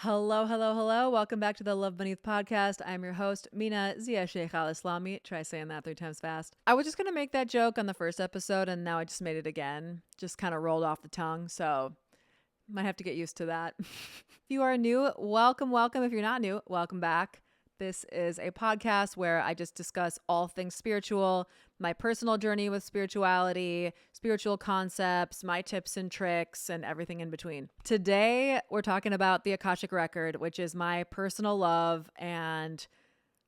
Hello, hello, hello. Welcome back to the Love Beneath podcast. I'm your host, Mina Zia Sheikh Al Islami. Try saying that 3 times fast. I was just going to make that joke on the first episode, and now I just made it again. Just kind of rolled off the tongue, so might have to get used to that. If you are new, welcome, welcome. If you're not new, welcome back. This is a podcast where I just discuss all things spiritual, my personal journey with spirituality, spiritual concepts, my tips and tricks, and everything in between. Today, we're talking about the Akashic Record, which is my personal love, and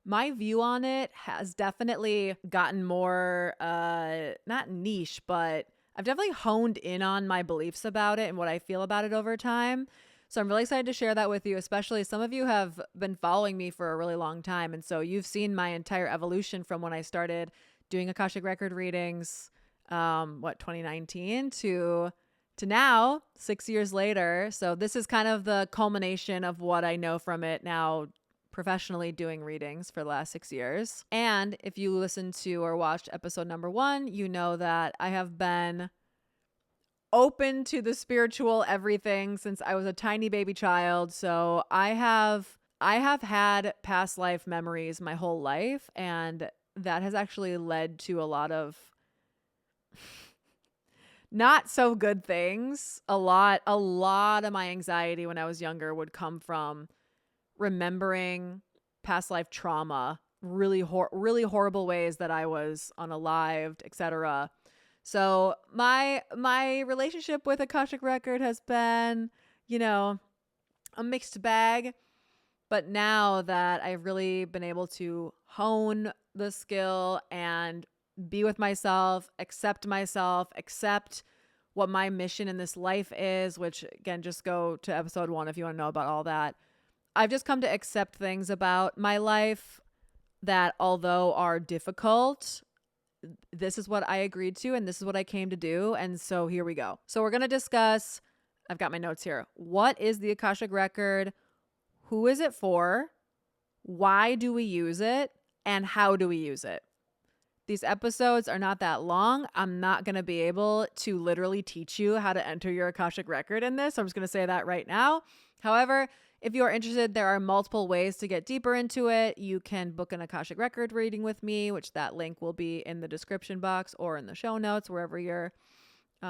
my view on it has definitely gotten more, not niche, but I've definitely honed in on my beliefs about it and what I feel about it over time. So I'm really excited to share that with you, especially some of you have been following me for a really long time. And so you've seen my entire evolution from when I started doing Akashic Record readings, 2019 to now, 6 years later. So this is kind of the culmination of what I know from it now, professionally doing readings for the last 6 years. And if you listened to or watched episode number 1, you know that I have been open to the spiritual everything since I was a tiny baby child. So I have had past life memories my whole life, and that has actually led to a lot of not so good things. A lot of my anxiety when I was younger would come from remembering past life trauma, really horrible ways that I was unalived, etc. So my relationship with Akashic Record has been, a mixed bag. But now that I've really been able to hone the skill and be with myself, accept what my mission in this life is, which again, just go to episode 1 if you want to know about all that. I've just come to accept things about my life that, although are difficult, this is what I agreed to and this is what I came to do. And so here we go. So we're going to discuss, I've got my notes here. What is the Akashic Record? Who is it for? Why do we use it? And how do we use it? These episodes are not that long. I'm not going to be able to literally teach you how to enter your Akashic Record in this. So I'm just going to say that right now. However, if you are interested, there are multiple ways to get deeper into it. You can book an Akashic Record reading with me, which that link will be in the description box or in the show notes, wherever you're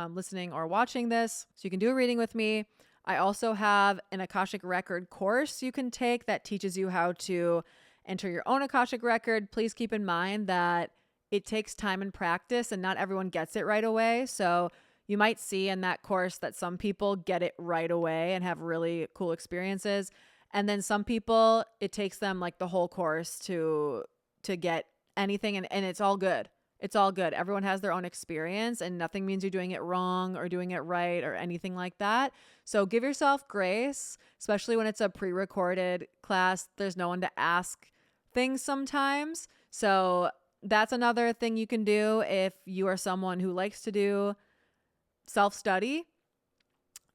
listening or watching this. So you can do a reading with me. I also have an Akashic Record course you can take that teaches you how to enter your own Akashic Record. Please keep in mind that it takes time and practice, and not everyone gets it right away. So you might see in that course that some people get it right away and have really cool experiences. And then some people, it takes them like the whole course to get anything. And it's all good. It's all good. Everyone has their own experience, and nothing means you're doing it wrong or doing it right or anything like that. So give yourself grace, especially when it's a pre-recorded class. There's no one to ask things sometimes. So that's another thing you can do if you are someone who likes to do self-study.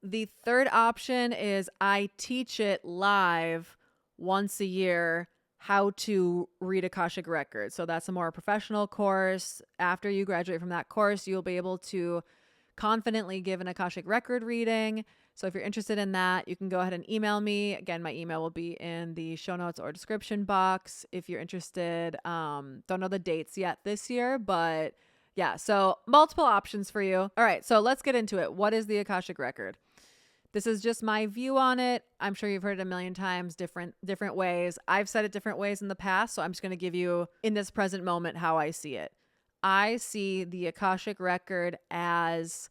The third option is I teach it live once a year how to read Akashic Records. So that's a more professional course. After you graduate from that course, you'll be able to confidently give an Akashic Record reading. So if you're interested in that, you can go ahead and email me. Again, my email will be in the show notes or description box if you're interested. Don't know the dates yet this year, but yeah, so multiple options for you. All right, so let's get into it. What is the Akashic Record? This is just my view on it. I'm sure you've heard it a million times, different ways. I've said it different ways in the past, so I'm just going to give you, in this present moment, how I see it. I see the Akashic Record as,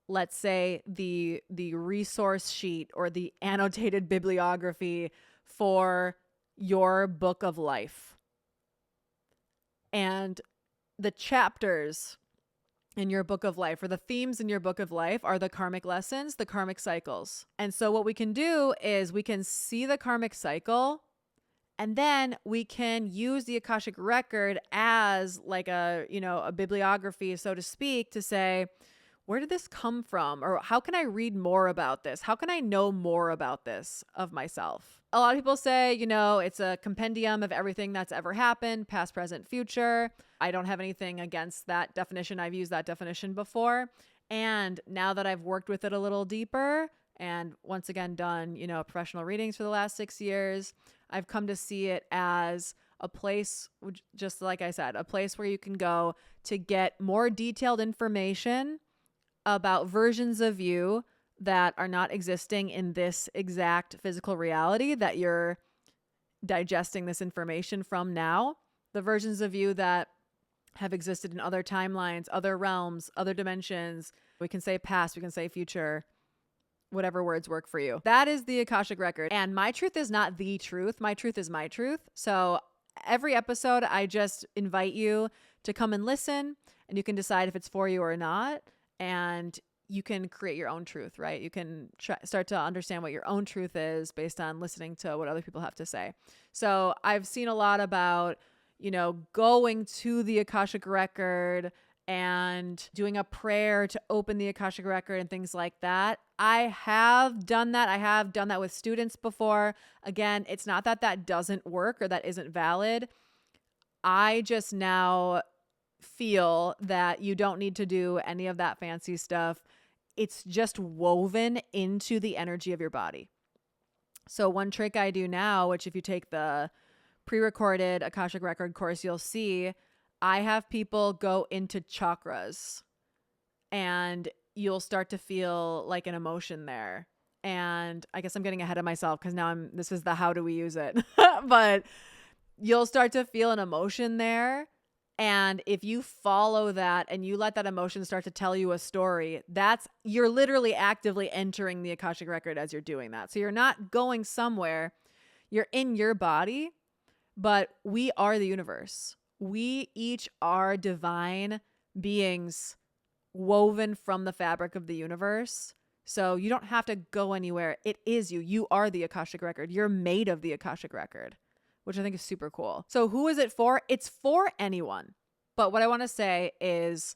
let's say, the resource sheet or the annotated bibliography for your book of life. And the chapters in your book of life, or the themes in your book of life, are the karmic lessons, the karmic cycles. And so what we can do is we can see the karmic cycle, and then we can use the Akashic Record as like a bibliography, so to speak, to say, where did this come from? Or how can I read more about this? How can I know more about this of myself? A lot of people say, it's a compendium of everything that's ever happened, past, present, future. I don't have anything against that definition. I've used that definition before. And now that I've worked with it a little deeper and once again done, professional readings for the last 6 years, I've come to see it as a place, just like I said, a place where you can go to get more detailed information about versions of you that are not existing in this exact physical reality that you're digesting this information from now. The versions of you that have existed in other timelines, other realms, other dimensions. We can say past, we can say future, whatever words work for you. That is the Akashic Record. And my truth is not the truth. My truth is my truth. So every episode, I just invite you to come and listen, and you can decide if it's for you or not. And you can create your own truth, right? You can start to understand what your own truth is based on listening to what other people have to say. So I've seen a lot about, going to the Akashic Record and doing a prayer to open the Akashic Record and things like that. I have done that. I have done that with students before. Again, it's not that that doesn't work or that isn't valid. I just now feel that you don't need to do any of that fancy stuff. It's just woven into the energy of your body. So one trick I do now, which if you take the pre-recorded Akashic Record course, you'll see I have people go into chakras, and you'll start to feel like an emotion there. And I guess I'm getting ahead of myself because now this is the how do we use it. But you'll start to feel an emotion there. And if you follow that and you let that emotion start to tell you a story, you're literally actively entering the Akashic Record as you're doing that. So you're not going somewhere, you're in your body, but we are the universe. We each are divine beings woven from the fabric of the universe. So you don't have to go anywhere. It is you. You are the Akashic Record. You're made of the Akashic Record, which I think is super cool. So who is it for? It's for anyone. But what I want to say is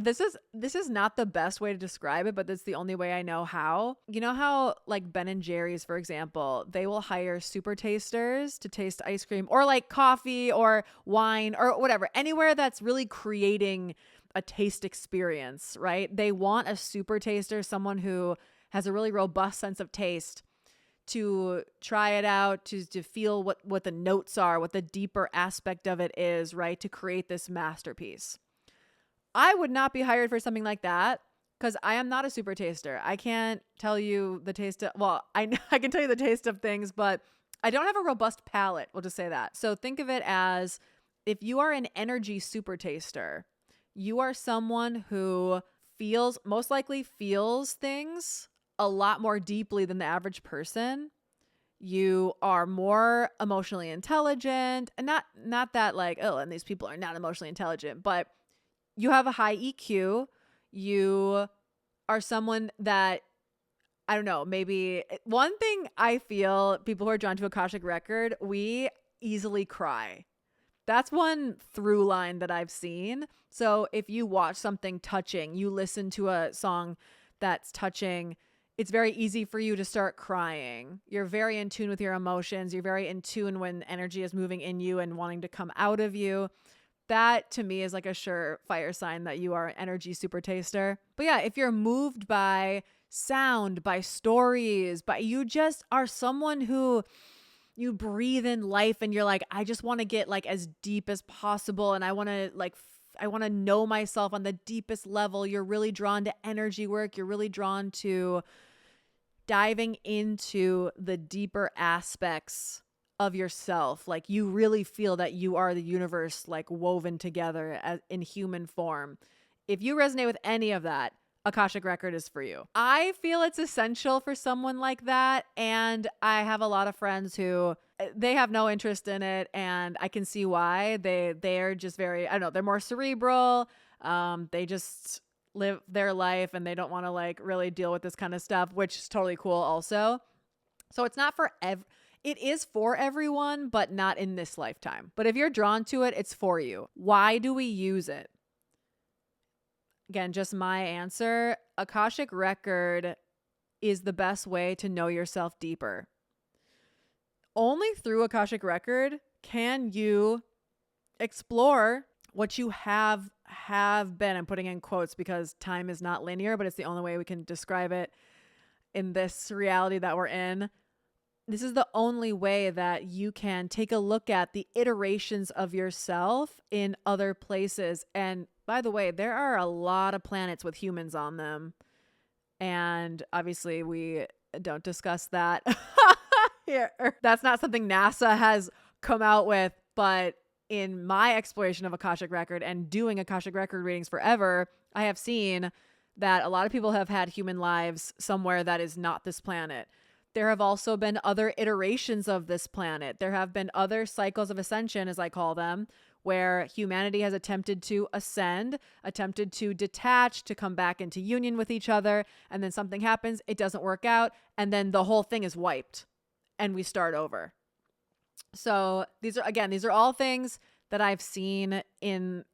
this is not the best way to describe it, but that's the only way I know how. You know how like Ben and Jerry's, for example, they will hire super tasters to taste ice cream or like coffee or wine or whatever, anywhere that's really creating a taste experience, right? They want a super taster, someone who has a really robust sense of taste, to try it out, to feel what the notes are, what the deeper aspect of it is, right? To create this masterpiece. I would not be hired for something like that because I am not a super taster. I can't tell you the taste of, I can tell you the taste of things, but I don't have a robust palate. We'll just say that. So think of it as if you are an energy super taster, you are someone who most likely feels things a lot more deeply than the average person. You are more emotionally intelligent, and not that like, oh, and these people are not emotionally intelligent, but you have a high EQ. You are someone that, I don't know, maybe one thing I feel people who are drawn to Akashic Record, we easily cry. That's one through line that I've seen. So if you watch something touching, you listen to a song that's touching, it's very easy for you to start crying. You're very in tune with your emotions. You're very in tune when energy is moving in you and wanting to come out of you. That to me is like a surefire sign that you are an energy super taster. But yeah, if you're moved by sound, by stories, but you just are someone who you breathe in life and you're like, I just want to get like as deep as possible. And I want to know myself on the deepest level. You're really drawn to energy work. You're really drawn to diving into the deeper aspects of yourself. Like you really feel that you are the universe, like woven together in human form. If you resonate with any of that, Akashic Record is for you. I feel it's essential for someone like that. And I have a lot of friends who they have no interest in it. And I can see why. They're just very, I don't know, they're more cerebral. They just live their life and they don't want to like really deal with this kind of stuff, which is totally cool also. So it's not for it is for everyone, but not in this lifetime. But if you're drawn to it, it's for you. Why do we use it? Again, just my answer. Akashic Record is the best way to know yourself deeper. Only through Akashic Record can you explore what you have been. I'm putting in quotes because time is not linear, but it's the only way we can describe it. in this reality that we're in, this is the only way that you can take a look at the iterations of yourself in other places. And by the way, there are a lot of planets with humans on them. And obviously we don't discuss that here. That's not something NASA has come out with, but in my exploration of Akashic Record and doing Akashic Record readings forever, I have seen that a lot of people have had human lives somewhere that is not this planet. There have also been other iterations of this planet. There have been other cycles of ascension, as I call them, where humanity has attempted to ascend, attempted to detach, to come back into union with each other, and then something happens, it doesn't work out, and then the whole thing is wiped, and we start over. So these are all things that I've seen in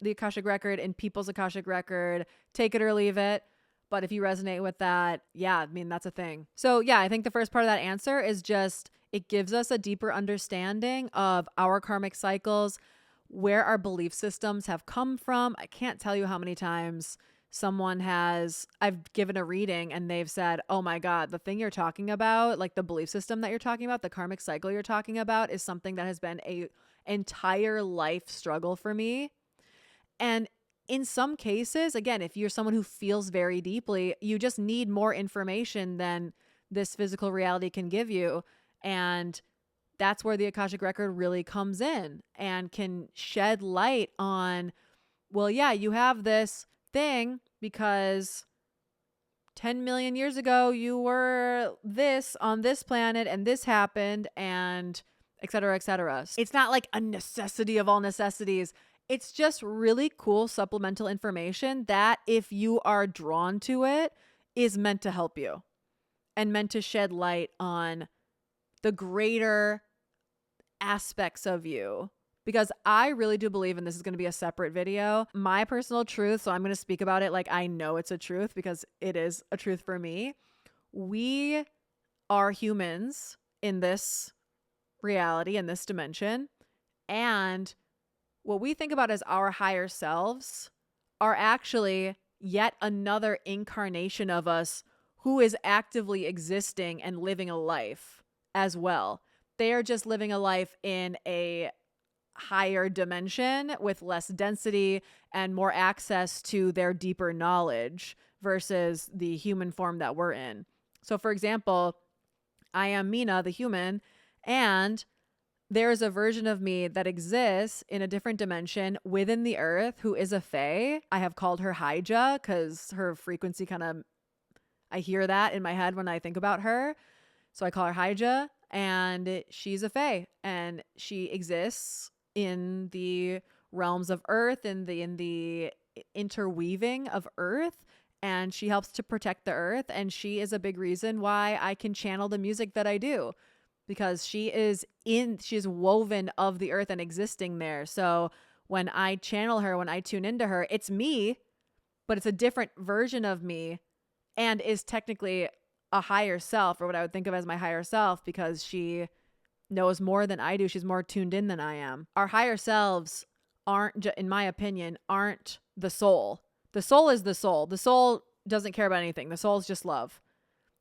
the Akashic Record, in people's Akashic Record. Take it or leave it. But if you resonate with that, yeah, I mean, that's a thing. So yeah, I think the first part of that answer is just, it gives us a deeper understanding of our karmic cycles, where our belief systems have come from. I can't tell you how many times I've given a reading and they've said, oh my God, the thing you're talking about, like the belief system that you're talking about, the karmic cycle you're talking about, is something that has been a entire life struggle for me. And in some cases, again, if you're someone who feels very deeply, you just need more information than this physical reality can give you. And that's where the Akashic Record really comes in and can shed light on, well, yeah, you have this thing because 10 million years ago, you were this on this planet and this happened, and et cetera, et cetera. It's not like a necessity of all necessities. It's just really cool supplemental information that, if you are drawn to it, is meant to help you and meant to shed light on the greater aspects of you. Because I really do believe, and this is going to be a separate video, my personal truth, so I'm going to speak about it like I know it's a truth because it is a truth for me. We are humans in this reality, in this dimension, and what we think about as our higher selves are actually yet another incarnation of us who is actively existing and living a life as well. They are just living a life in a higher dimension with less density and more access to their deeper knowledge versus the human form that we're in. So for example, I am Mina, the human, and there's a version of me that exists in a different dimension within the earth who is a fae. I have called her Hyja because her frequency I hear that in my head when I think about her. So I call her Hyja, and she's a fae, and she exists in the realms of earth, in the interweaving of earth, and she helps to protect the earth. And she is a big reason why I can channel the music that I do, because she is woven of the earth and existing there. So when I channel her, when I tune into her, it's me, but it's a different version of me and is technically a higher self, or what I would think of as my higher self, because she knows more than I do. She's more tuned in than I am. Our higher selves in my opinion, aren't the soul. The soul is the soul. The soul doesn't care about anything. The soul is just love.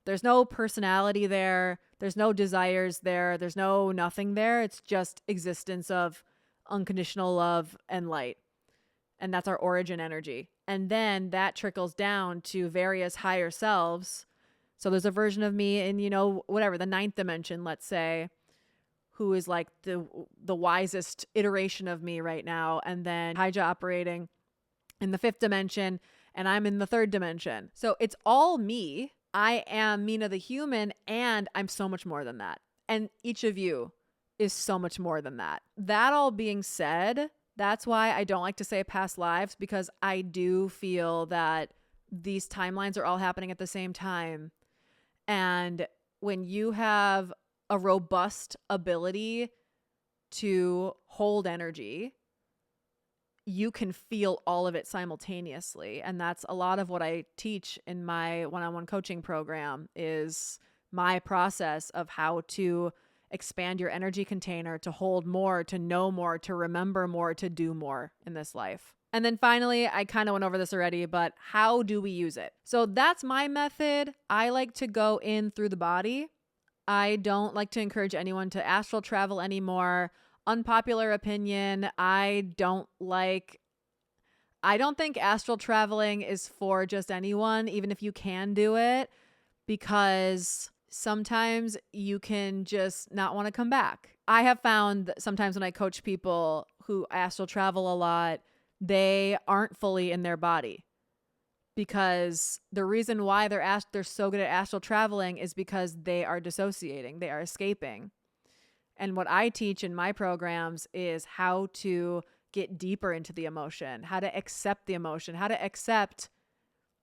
There's no personality there. There's no desires there. There's no nothing there. It's just existence of unconditional love and light. And that's our origin energy. And then that trickles down to various higher selves. So there's a version of me in, whatever, the 9th dimension, let's say, who is like the wisest iteration of me right now. And then Hyja operating in the 5th dimension, and I'm in the 3rd dimension. So it's all me. I am Mina the human, and I'm so much more than that. And each of you is so much more than that. That all being said, that's why I don't like to say past lives, because I do feel that these timelines are all happening at the same time. And when you have a robust ability to hold energy, you can feel all of it simultaneously. And that's a lot of what I teach in my one-on-one coaching program, is my process of how to expand your energy container to hold more, to know more, to remember more, to do more in this life. And then finally, I kind of went over this already, but how do we use it? So that's my method. I like to go in through the body. I don't like to encourage anyone to astral travel anymore. Unpopular opinion, I don't think astral traveling is for just anyone, even if you can do it, because sometimes you can just not want to come back. I have found that sometimes when I coach people who astral travel a lot, they aren't fully in their body, because the reason why they're so good at astral traveling is because they are dissociating, they are escaping. And what I teach in my programs is how to get deeper into the emotion, how to accept the emotion, how to accept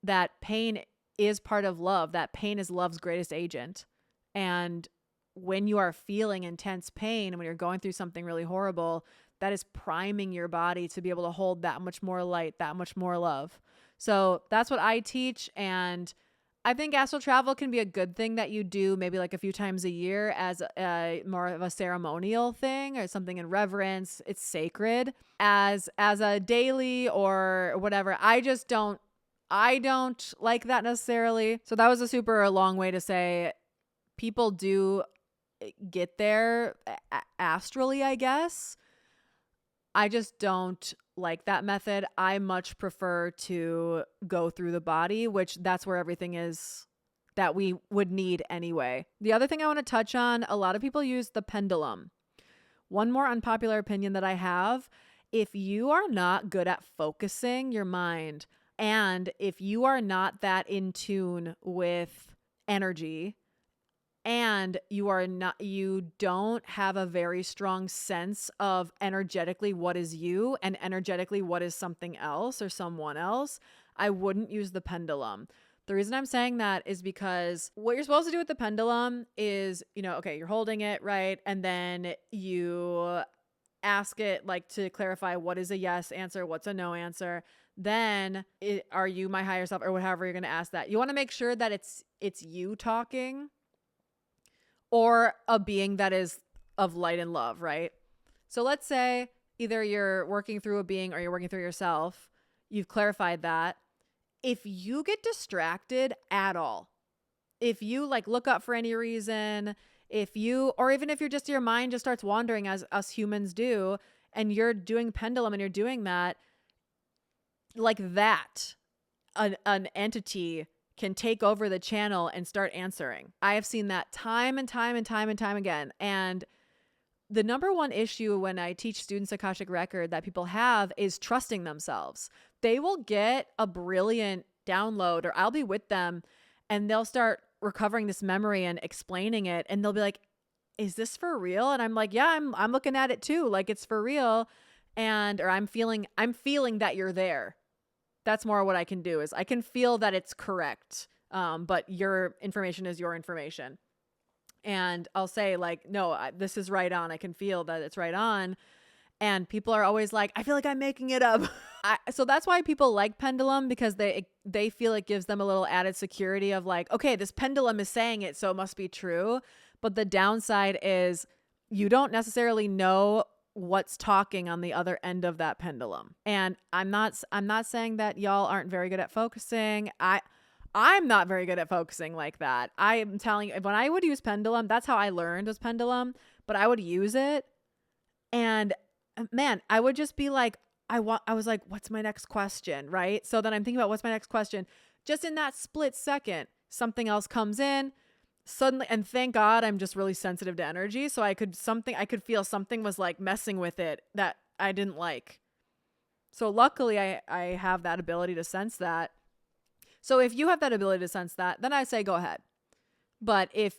that pain is part of love, that pain is love's greatest agent. And when you are feeling intense pain, when you're going through something really horrible, that is priming your body to be able to hold that much more light, that much more love. So that's what I teach. And I think astral travel can be a good thing that you do maybe like a few times a year as more of a ceremonial thing or something in reverence. It's sacred. As a daily or whatever, I don't like that necessarily. So that was a super long way to say people do get there astrally, I guess. I just don't like that method. I much prefer to go through the body, which that's where everything is that we would need anyway. The other thing I want to touch on, a lot of people use the pendulum. One more unpopular opinion that I have, if you are not good at focusing your mind, and if you are not that in tune with energy, and you don't have a very strong sense of energetically what is you and energetically what is something else or someone else, I wouldn't use the pendulum. The reason I'm saying that is because what you're supposed to do with the pendulum is, okay, you're holding it, right? And then you ask it like to clarify what is a yes answer, what's a no answer. Then are you my higher self, or whatever you're going to ask that. You want to make sure that it's you talking, or a being that is of light and love, right? So let's say either you're working through a being or you're working through yourself. You've clarified that. If you get distracted at all, if you like look up for any reason, or even if your mind just starts wandering as us humans do, and you're doing pendulum and you're doing that, like that, an entity can take over the channel and start answering. I have seen that time and time and time and time again. And the number one issue when I teach students Akashic Record that people have is trusting themselves. They will get a brilliant download, or I'll be with them and they'll start recovering this memory and explaining it. And they'll be like, is this for real? And I'm like, yeah, I'm looking at it too. Like, it's for real. Or I'm feeling that you're there. That's more what I can do, is I can feel that it's correct. But your information is your information. And I'll say like, no, this is right on. I can feel that it's right on. And people are always like, I feel like I'm making it up. So that's why people like pendulum, because they feel it gives them a little added security of like, okay, this pendulum is saying it, so it must be true. But the downside is you don't necessarily know what's talking on the other end of that pendulum. And I'm not saying that y'all aren't very good at focusing. I'm not very good at focusing like that. I am telling you, when I would use pendulum, that's how I learned was pendulum, but I would use it and man, I would just be like, I was like, what's my next question? Right? So then I'm thinking about what's my next question. Just in that split second, something else comes in suddenly, and thank God I'm just really sensitive to energy. So I could feel something was like messing with it that I didn't like. So luckily I have that ability to sense that. So if you have that ability to sense that, then I say go ahead. But if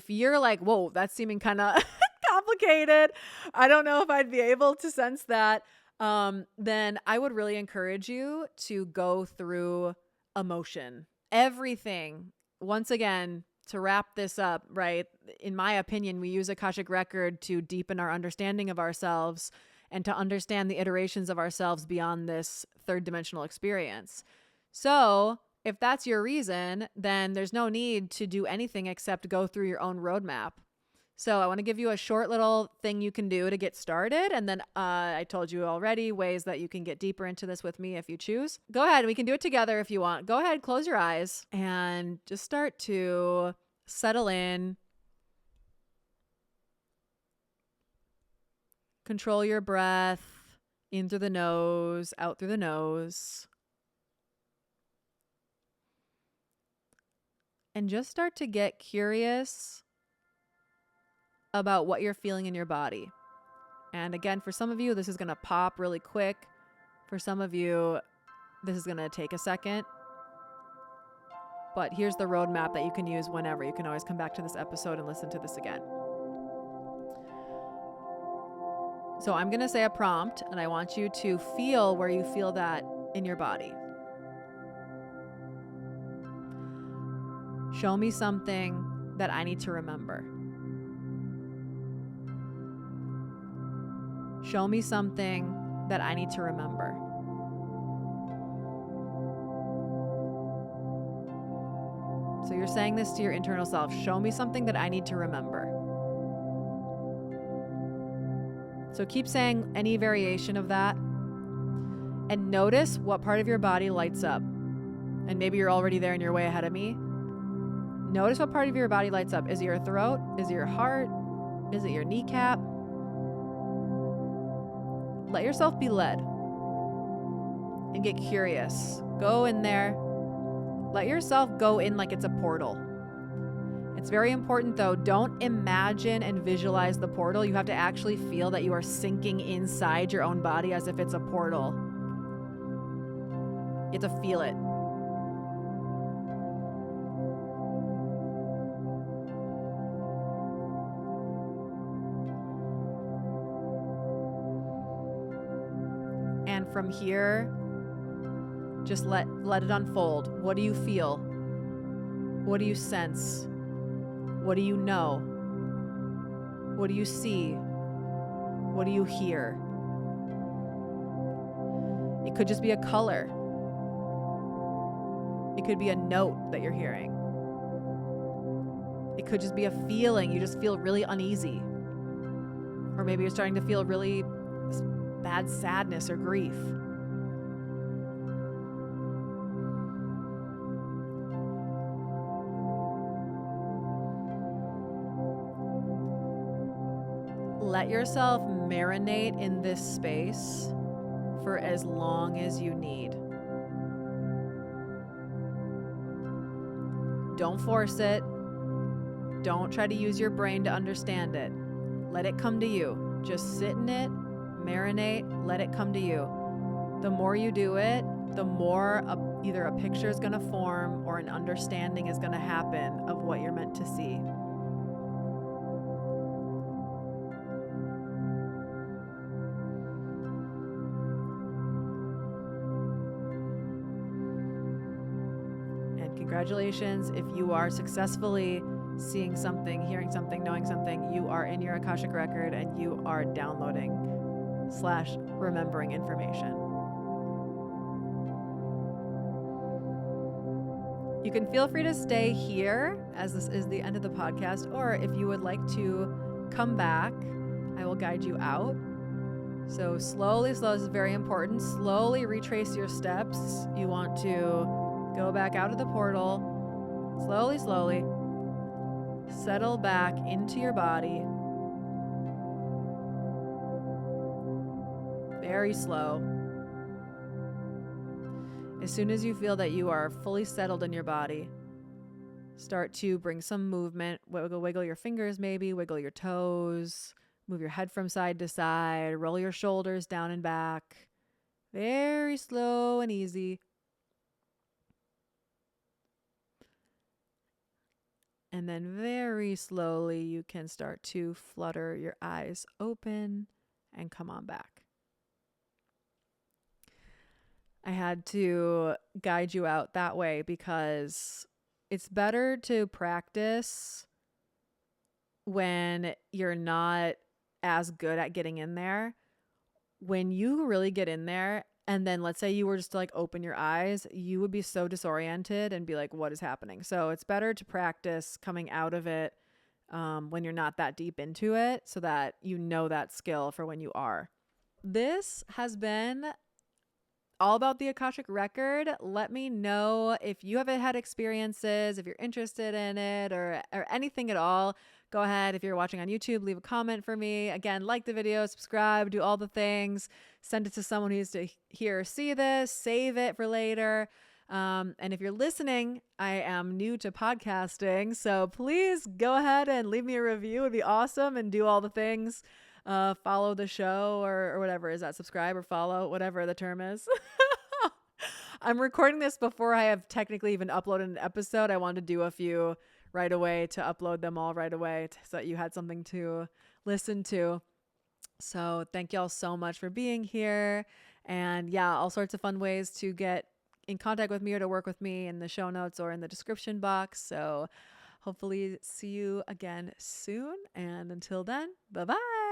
you're like, whoa, that's seeming kind of complicated, I don't know if I'd be able to sense that, then I would really encourage you to go through emotion. Everything, once again, to wrap this up, right? In my opinion, we use Akashic Record to deepen our understanding of ourselves and to understand the iterations of ourselves beyond this third dimensional experience. So if that's your reason, then there's no need to do anything except go through your own roadmap. So I want to give you a short little thing you can do to get started. And then I told you already ways that you can get deeper into this with me if you choose. Go ahead. We can do it together if you want. Go ahead, close your eyes and just start to settle in. Control your breath in through the nose, out through the nose. And just start to get curious about what you're feeling in your body. And again, for some of you, this is going to pop really quick. For some of you, this is going to take a second. But here's the roadmap that you can use whenever. You can always come back to this episode and listen to this again. So I'm going to say a prompt, and I want you to feel where you feel that in your body. Show me something that I need to remember. Show me something that I need to remember. So you're saying this to your internal self. Show me something that I need to remember. So keep saying any variation of that. And notice what part of your body lights up. And maybe you're already there and you're way ahead of me. Notice what part of your body lights up. Is it your throat? Is it your heart? Is it your kneecap? Let yourself be led. And get curious. Go in there. Let yourself go in like it's a portal. It's very important though, don't imagine and visualize the portal. You have to actually feel that you are sinking inside your own body as if it's a portal. You have to feel it. And from here, just let it unfold. What do you feel? What do you sense? What do you know? What do you see? What do you hear? It could just be a color. It could be a note that you're hearing. It could just be a feeling. You just feel really uneasy. Or maybe you're starting to feel really bad sadness or grief. Let yourself marinate in this space for as long as you need. Don't force it. Don't try to use your brain to understand it. Let it come to you. Just sit in it, marinate, let it come to you. The more you do it, the more either a picture is going to form or an understanding is going to happen of what you're meant to see. Congratulations, if you are successfully seeing something, hearing something, knowing something, you are in your Akashic Record and you are downloading/remembering information. You can feel free to stay here as this is the end of the podcast, or if you would like to come back, I will guide you out. So slowly, this is very important. Slowly retrace your steps. You want to go back out of the portal, slowly, settle back into your body, very slow. As soon as you feel that you are fully settled in your body, start to bring some movement, wiggle your fingers maybe, wiggle your toes, move your head from side to side, roll your shoulders down and back, very slow and easy. And then very slowly, you can start to flutter your eyes open and come on back. I had to guide you out that way because it's better to practice when you're not as good at getting in there. When you really get in there, and then let's say you were just to like open your eyes, you would be so disoriented and be like, what is happening? So it's better to practice coming out of it when you're not that deep into it, so that you know that skill for when you are. This has been all about the Akashic Record. Let me know if you have had experiences, if you're interested in it, or anything at all. Go ahead. If you're watching on YouTube, leave a comment for me. Again, like the video, subscribe, do all the things. Send it to someone who needs to hear or see this. Save it for later. And if you're listening, I am new to podcasting, so please go ahead and leave me a review. It would be awesome, and do all the things. Follow the show or whatever. Is that subscribe or follow? Whatever the term is. I'm recording this before I have technically even uploaded an episode. I wanted to do a few right away to upload them all right away so that you had something to listen to. So thank y'all so much for being here. And yeah, all sorts of fun ways to get in contact with me or to work with me in the show notes or in the description box. So hopefully see you again soon. And until then, bye-bye.